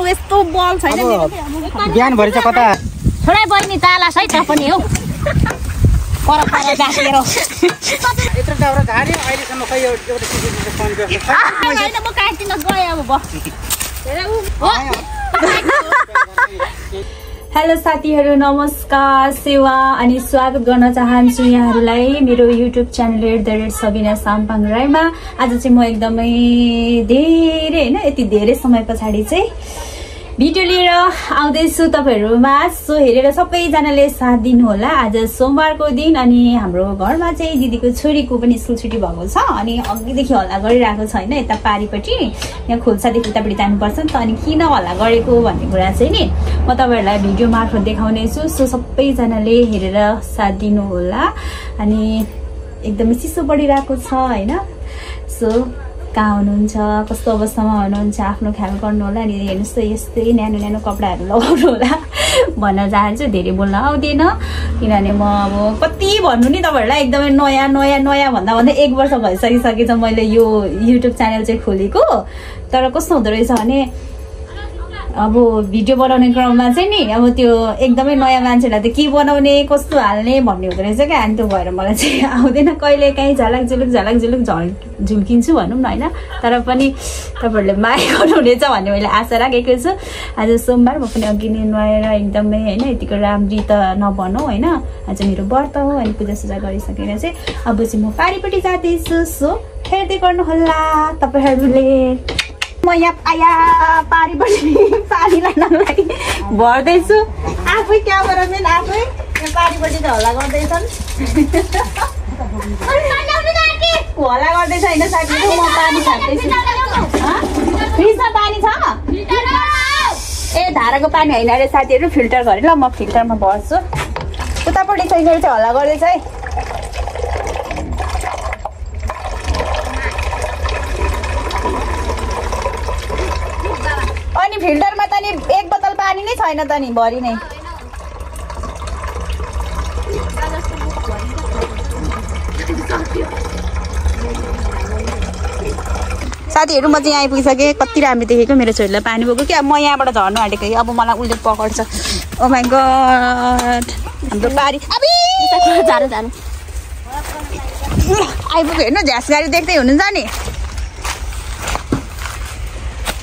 गर्नु यस्तो बल छैन मेरो बिहान भरि चाहिँ कता छोडै बहिनी चालास है त पनि हो पर गासेर यत्रो टाउरा झार्यो अहिलेसम्म खै एउटा सिसिटिभीको फोन गर्छ हैन म काटिन गए अब भ हेलो साथीहरू नमस्कार सेवा अनि स्वागत गर्न चाहन्छु यहाँहरूलाई मेरो युट्युब च्यानल @ सबिना साम्पाङ राईमा। आज चाहिँ म एकदमै धेरै हैन यति धेरै समय पछाडि चाहिँ भिडियो लिएर आउँदैछु तपाईहरुमा। सो हेरेर सबैजनाले साथ दिनु होला। आज सोमबारको दिन अनि हाम्रो घरमा चाहिँ दिदीको छोरीको पनि स्कुल छुट्टी भएको छ अनि अघिदेखि हल्ला गरिरहेको छ हैन। यता पारीपट्टि यहाँ खोल्सादेखि उतापट्टि जानुपर्छ नि त अनि किन हल्ला गरेको भन्ने कुरा चाहिँ नि म तपाईहरुलाई भिडियो मार्फत देखाउने छु। सो सबैजनाले हेरेर साथ दिनु होला। अनि एकदमै चिसो बढिरहेको छ हैन। सो कहाँ हुनुहुन्छ कस्तो अवस्थामा हुनुहुन्छ आफ्नो ख्याल गर्नु होला। अनि हेर्नुस् त यस्तै न्यानो न्यानो कपडाहरू लगाउनु होला भन्न चाहन्छु। धेरै बोल्न आउँदैन किनभने म अब कति भन्नु नि तपाईहरुलाई एकदमै नयाँ नयाँ नयाँ भन्दा भन्दै 1 वर्ष भइसकिसकेछ मैले यो युट्युब च्यानल चाहिँ खोलेको। तर कस्तो हुँदो रहेछ भने अब भिडियो बनाउने क्रममा चाहिँ नि अब त्यो एकदमै नयाँ मान्छेलाई त के बनाउने कस्तो हाल्ने भन्ने हुँदो रहेछ क्या। अनि त्यो भएर मलाई चाहिँ आउँदैन। कहिले काहीँ झलक झुलुक झुल्किन्छु भनौँ न होइन। तर पनि तपाईँहरूले माया गर्नुहुनेछ भन्ने मैले आशा राखेको छु। आज सोमबार म पनि अघि नै नुहाएर एकदमै होइन यतिको राम्री त नभनौँ होइन। आज मेरो व्रत हो अनि पूजासुजा गरिसकेर चाहिँ अब चाहिँ म पारीपट्टि जाँदैछु। सो हेर्दै गर्नुहोला तपाईँहरूले। म यहाँ पारीपट्टि पानी लानलाई भर्दैछु आफै क्यामेराम्यान आफै यहाँ पारीपट्टि त हल्ला गर्दैछन् हल्ला गर्दैछ होइन साथीहरू। म पानी छाप्दैछु। फ्रिजमा पानी छ ए धाराको पानी होइन अरे साथीहरू फिल्टर गरेँ ल। म फिल्टरमा भर्छु। उतापट्टि चाहिँ हल्ला गर्दैछ है। अनि फिल्टरमा त नि 1 बोतल पानी नै छैन त नि भरि नै। साथीहरू म चाहिँ आइपुगिसकेँ। कति राम्रो देखेको मेरो छोरीलाई पानी बोक्यो कि अब म यहाँबाट झर्नु आँटेको अब मलाई उसले पकड्छ। ओ माई गड हाम्रो पारी जानु जानु आइपुग्यो हेर्नु। झ्यास गाडी देख्दै हुनुहुन्छ नि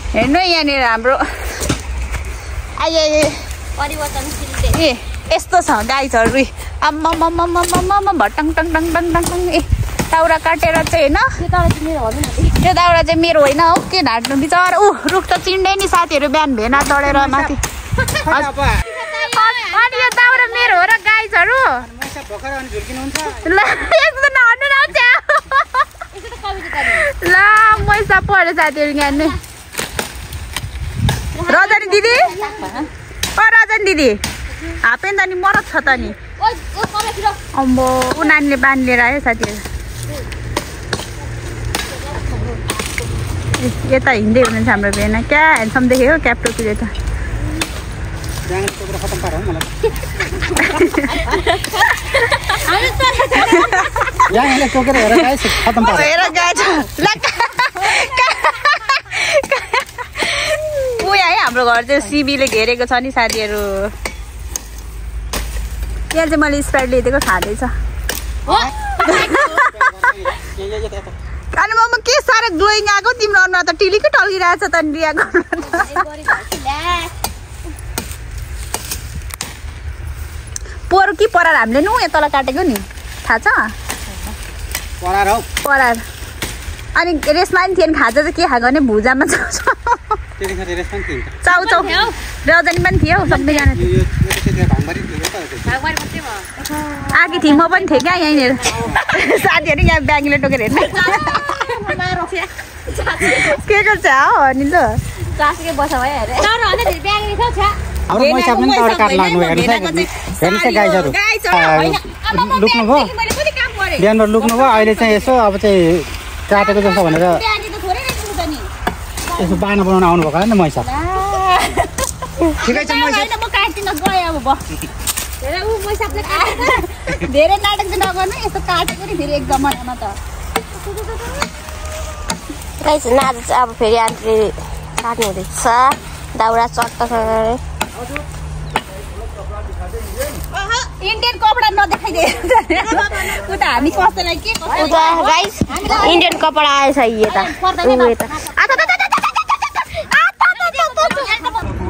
हेर्नु यहाँनिर हाम्रो ए यस्तो छ गाईहरू आम्मा भट्टाङ टङ टङ टङ टङ टङ। ए दाउरा काटेर चाहिँ होइन त्यो दाउरा चाहिँ मेरो होइन हो के ढाट्नु बिचरा। रुख त चिन्डे नि साथीहरू बिहान भेना चढेर माथि। अनि यो दाउरा मेरो हो र गाईहरू ल मैसा पऱ्यो साथीहरू यहाँ नै। रजनी दिदी ओ रजनी दिदी हापेन त नि मरत छ त नि अम्बो ऊ नानीले बानी लिएर आयो साथीहरू। यता हिँड्दै हुनुहुन्छ हाम्रो भेना। क्या ह्यान्डसम देखेको क्याप टोपीले त। है हाम्रो घर चाहिँ सिबीले घेरेको छ नि साथीहरू। यहाँ चाहिँ मैले स्प्राइट ल्याइदिएको खाँदैछ। अनि म के साह्रो ग्लोइङ आएको तिम्रो अनुहार त टिलिकै टल्किरहेको छ त नि रिया गर्नु। पोहोर कि परार हामीले नु यहाँ तल काटेको नि थाहा छ परार। अनि रेसमा पनि थिएन खाजा चाहिँ के खाएको भने भुजामा चाउचाउ रजनी पनि थियो सबैजना आँकी थिएँ म पनि थिएँ क्या यहीँनिर। साथीहरू यहाँ ब्याङ्कले टोकेर हेर्नु के गर्छ हो नि त बिहान लुक्नुभयो अहिले चाहिँ यसो अब चाहिँ काटेको जस्तो भनेर यसो बाना बनाउन आउनु भएको नि मैसा। ठिकै छ धेरै नाटक चाहिँ नगर्नु यस्तो काटेको नि फेरि एक जमानामा त गाइस आज चाहिँ अब फेरि आन्टीले काट्नु हुँदैछ। दाउरा चट्ट छ इन्डियन कपडा नदेखाइदे उता हामी कसैलाई के उता गाइस इन्डियन कपडा आएछ यता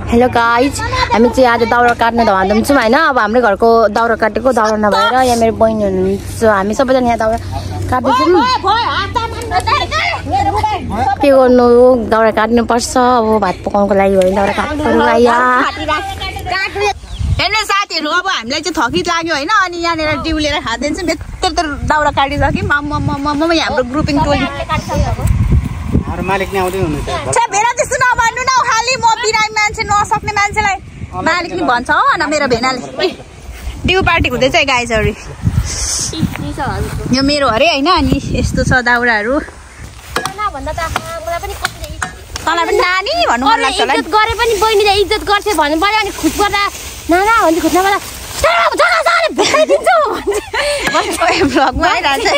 हेलो गाइज हामी चाहिँ आज दाउरा काट्न धाउँछौँ होइन अब हाम्रै घरको दाउरा काटेको दाउरा नभएर यहाँ मेरो बहिनी हुनुहुन्छ हामी सबैजना यहाँ दाउरा काट्दैछौँ के गर्नु दाउरा काट्नुपर्छ अब भात पकाउनुको लागि हो दाउरा काट्नु हेर्नु साथीहरू अब हामीलाई चाहिँ थकित लाग्यो होइन अनि यहाँनिर डिउ लिएर खाँदैछौँ त्यत्रो दाउरा काटिसक्यौँ हाम्रो ग्रुपिङ टोली मालिक नै आउँदै हुनुहुन्छ भेना त्यस्तो नभन्नु न खालि म बिरामी मान्छे नसक्ने मान्छेलाई मालिक नि भन्छ हो न मेरो भेनाले डिउ पार्टी हुँदैछ है गाइजहरू यो मेरो अरे होइन अनि यस्तो छ दाउराहरू तँलाई पनि नानी भन्नु मन लाग्छ होला इज्जत गरे पनि बहिनीले इज्जत गर्छ भन्नु पर्यो अनि खुद गर्दा नाना भन्छ खुद्न पर्दा भ्लगमा आइरहेको छ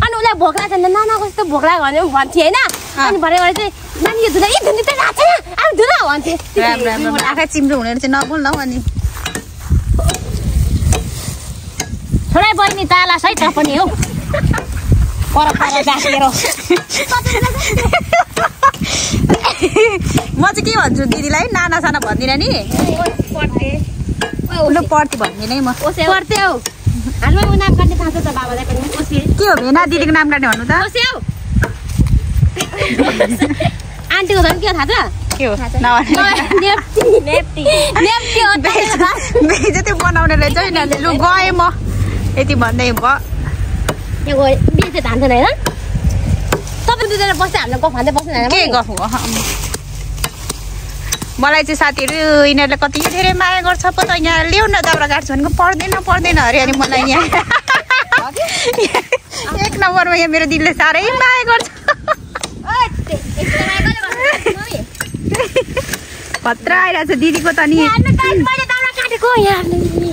अनि उसलाई भोक लाग्छ नाना कस्तो भोक लाग्यो भने भन्थेँ होइन अनि भरे चाहिँ नानी यो धुँदा लाग्छ अब धुँदा भन्थेँ आँखा चिम्रो हुने चाहिँ नबोल न अनि छोडा बहिनी ताला है त पनि हौ पर डाकेर म चाहिँ के भन्छु दिदीलाई नाना साना भन्दिनँ नि पढ्थे भन्दिनँ म पढ्थे हौ हालमा ऊ नाम काट्ने थाहा छ त बाबालाई पनि के हो भेना दिदीको नाम काट्ने भन्नु त आन्टीको झन् के थाहा छ के हो त्यो बनाउने रहेछ लु गएँ म यति भन्दै भयो यहाँ गयो बिहे चाहिँ धान्छन् होइन तपाईँ दुईजना बस्छ हामीलाई गफ भन्दै बस्नु के गफ हो मलाई चाहिँ साथीहरू यिनीहरूले कति धेरै माया गर्छ पो त यहाँ ल्याउ न दाउरा काट्छु भनेको पर्दैन अरे अनि मलाई यहाँ एक नम्बरमा यहाँ मेरो दिदीले साह्रै माया गर्छ खतरा आइरहेको छ दिदीको त नि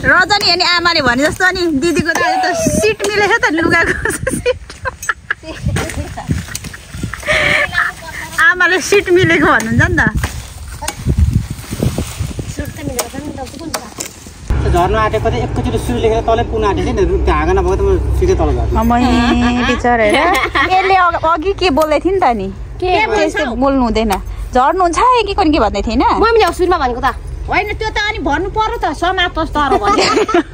रजनी अनि आमाले भने जस्तो नि दिदीको त सिट मिलेछ त लुगाको आमाले सिट मिलेको भन्नुहुन्छ नि त झर्नु आँटेको त एकैचोटि सुरु लेखेर तलै पुग्नु आँटेको थियो नि हाँगा नभएको त म सिधै तल झर्नु टिचर होइन यसले अघि के बोल्दै थियो नि त नि के बोल्नु हुँदैन झर्नुहुन्छ कि कोनि के भन्दै थिएन मैले सुरुमा भनेको त होइन त्यो त अनि भन्नु पर्यो त समातोस् तर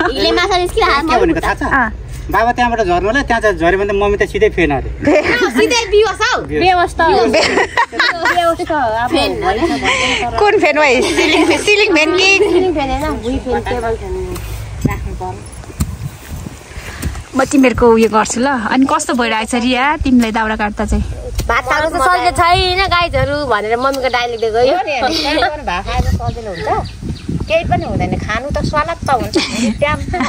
हिले माछा निस्किरहेको के भनेको थाहा छ बाबा त्यहाँबाट झर्नुलाई त्यहाँ चाहिँ झऱ्यो भने त मम्मी त सिधै फेन अरे सिधै व्यवस्था हौ व्यवस्था कुन फेन भाइ सिलिङ फेन कि सिलिङ फेन हैन भुइँ फेन टेबल फेन राख्नु पर्यो म तिमीहरूको उयो गर्छु ल अनि कस्तो भइरहेको छ रिया तिमीलाई दाउरा काट्दा चाहिँ भात खानु त सजिलो छैन गाइजहरू भनेर मम्मीको डायलग दिएको यो भात खानु सजिलो हुन्छ केही पनि हुँदैन खानु त स्वालत्त हुन्छ ट्याममा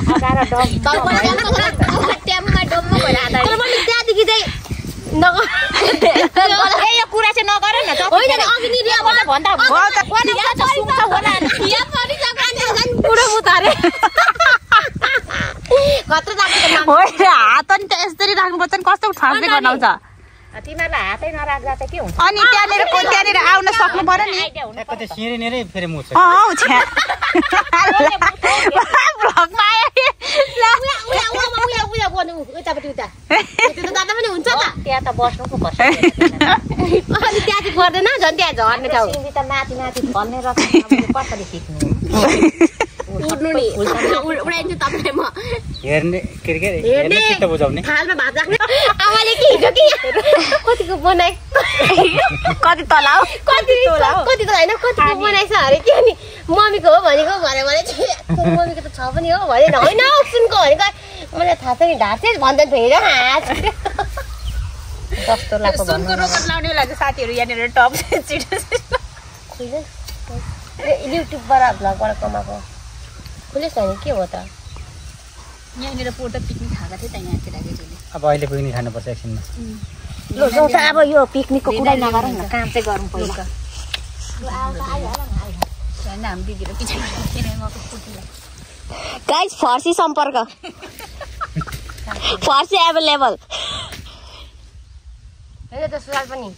डम्म भइरहेको तर मैले त्यहाँदेखि चाहिँ यो कुरा चाहिँ नगर न होइन अघि नि रियाबाट भन्दा हात अनि यसरी राख्नुपर्छ नि कस्तो ठर्दै गनाउँछ तिमीहरूलाई हातै नराख्दा त के हुन्छ अनि त्यहाँनिर आउन सक्नु पर्यो नि कतै सिँढीनेरै फेरि मुछ त्यहाँ त बस्नु पो पर्छ अनि त्यहाँ चाहिँ पर्दैन झन् त्यहाँ झर्ने ठाउँ त माथि भन्ने र कसरी सिक्नु उड्नु नि उडाइदिन्छु तपाईँलाई म हेर्ने हेर्ने चित्त बुझाउने थालमा भात राख्ने आमाले के हिजो कि कतिको बनाए कति तलाउ कति त होइन कतिको बनाएछ अरे के नि मम्मीको हो भनेको भने मम्मीको त छ पनि हो भने होइन सुनको भनेको मलाई थाहा छ नि ढाँचे भन्दैन फेरि कस्तो लाग्छ सुनको रोकट लाउने बेला चाहिँ साथीहरू यहाँनिर टप युट्युबबाट भ्लगबाट कमाएको खुलेछ नि के हो त यहाँनिर पोर्ट पिकनिक खाएको थियो त यहाँ केटाकेटीले अब अहिले पिकनिक खानुपर्छ एकछिनमा ल अब यो पिकनिकको कुरा नगरौँ न काम चाहिँ गरौँ पहिला हाम्रो दिदीले पछाडि गाइस फर्सी सम्पर्क फर्सी एभाइलेबल हैन त सुराल पनि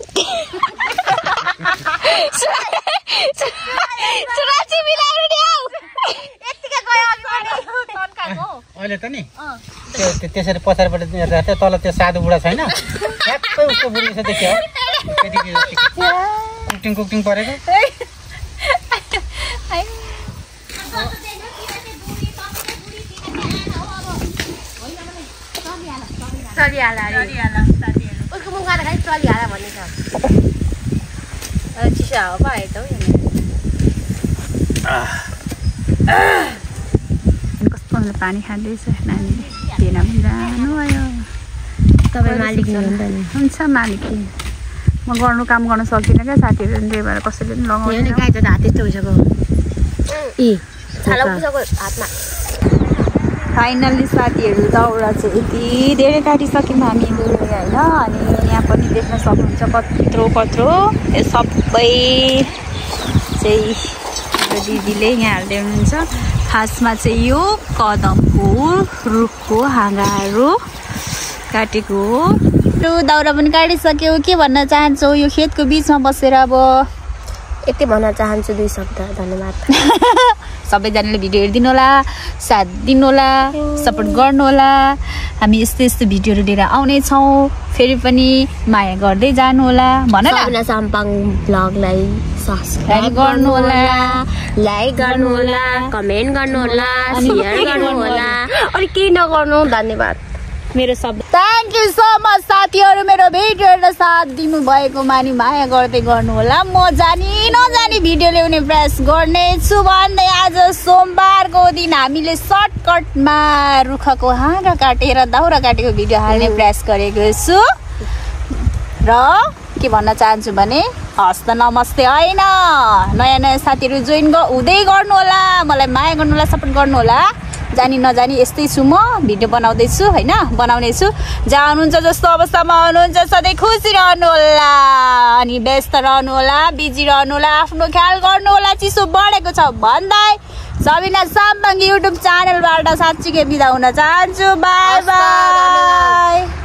सुराल चाहिँ मिलाउनु नि हौ यतिकै गयो अघि पनि तन्काको अहिले त नि त्यसरी पछाडिबाट हेर्दा चाहिँ तल त्यो साधु बुढा छैन ठ्याक्कै उसको बुढी छ देखियो कुक्टिङ कुक्टिङ परेको उसको मुखबाट खालि चलिहाल भन्ने छ चिसो हावा पो आयो त हौ कस्तो पानी खाँदैछ नानीले हेर पनि जानु आयो तपाईँ मालिक हुन्छ मालिक म गर्नु काम गर्न सक्दिनँ क्या साथीहरू त्यही भएर कसैले पनि लगाउने गाई त हात यस्तो भइसक्यो छाला पुछाको हातमा फाइनल्ली साथीहरू दाउरा चाहिँ यति धेरै काटिसक्यौँ हामीहरू होइन अनि यहाँ पनि देख्न सक्नुहुन्छ कत्रो कत्रो यो सबै चाहिँ हाम्रो दिदीले यहाँ हाल्दै हुनुहुन्छ खासमा चाहिँ यो कदमको रुखको हाँगाहरू काटेको हो दाउरा पनि काटिसक्यो के भन्न चाहन्छौ यो खेतको बिचमा बसेर अब यति भन्न चाहन्छु 2 शब्द धन्यवाद सबैजनाले भिडियो हेरिदिनु होला साथ दिनु होला सपोर्ट गर्नु होला हामी यस्तो यस्तो भिडियोहरू लिएर आउने छौँ फेरि पनि माया गर्दै जानु होला भन न सबिना साम्पाङ ब्लगलाई सब्स्क्राइब गर्नु होला लाइक गर्नु होला कमेन्ट गर्नु होला शेयर गर्नु होला अनि केही नगर्नु धन्यवाद मेरो शब्द थ्याङ्क यू सो मच साथीहरू मेरो भिडियो हेरेर साथ दिनुभएको मानि माया गर्दै गर्नु होला म जानी नजानी भिडियो ल्याउने प्रयास गर्नेछु भन्दै आज सोमबारको दिन हामीले सर्टकटमा रुखको हाँगा काटेर दाउरा काटेको भिडियो हाल्ने प्रयास गरेको छु र के भन्न चाहन्छु भने हस् त नमस्ते होइन नयाँ नयाँ साथीहरू जोइन हुँदै गर्नु होला मलाई माया गर्नु होला सपोर्ट गर्नु होला जानी नजानी यस्तै छु म भिडियो बनाउँदैछु होइन बनाउने छु जहाँ हुनुहुन्छ जस्तो अवस्थामा हुनुहुन्छ सधैँ खुसी रहनु होला अनि व्यस्त रहनु होला बिजी रहनु होला आफ्नो ख्याल गर्नु होला चिसो बढेको छ भन्दै सबिना साम्पाङ युट्युब च्यानलबाट साँच्चीकै बिदा हुन चाहन्छु बाई बाई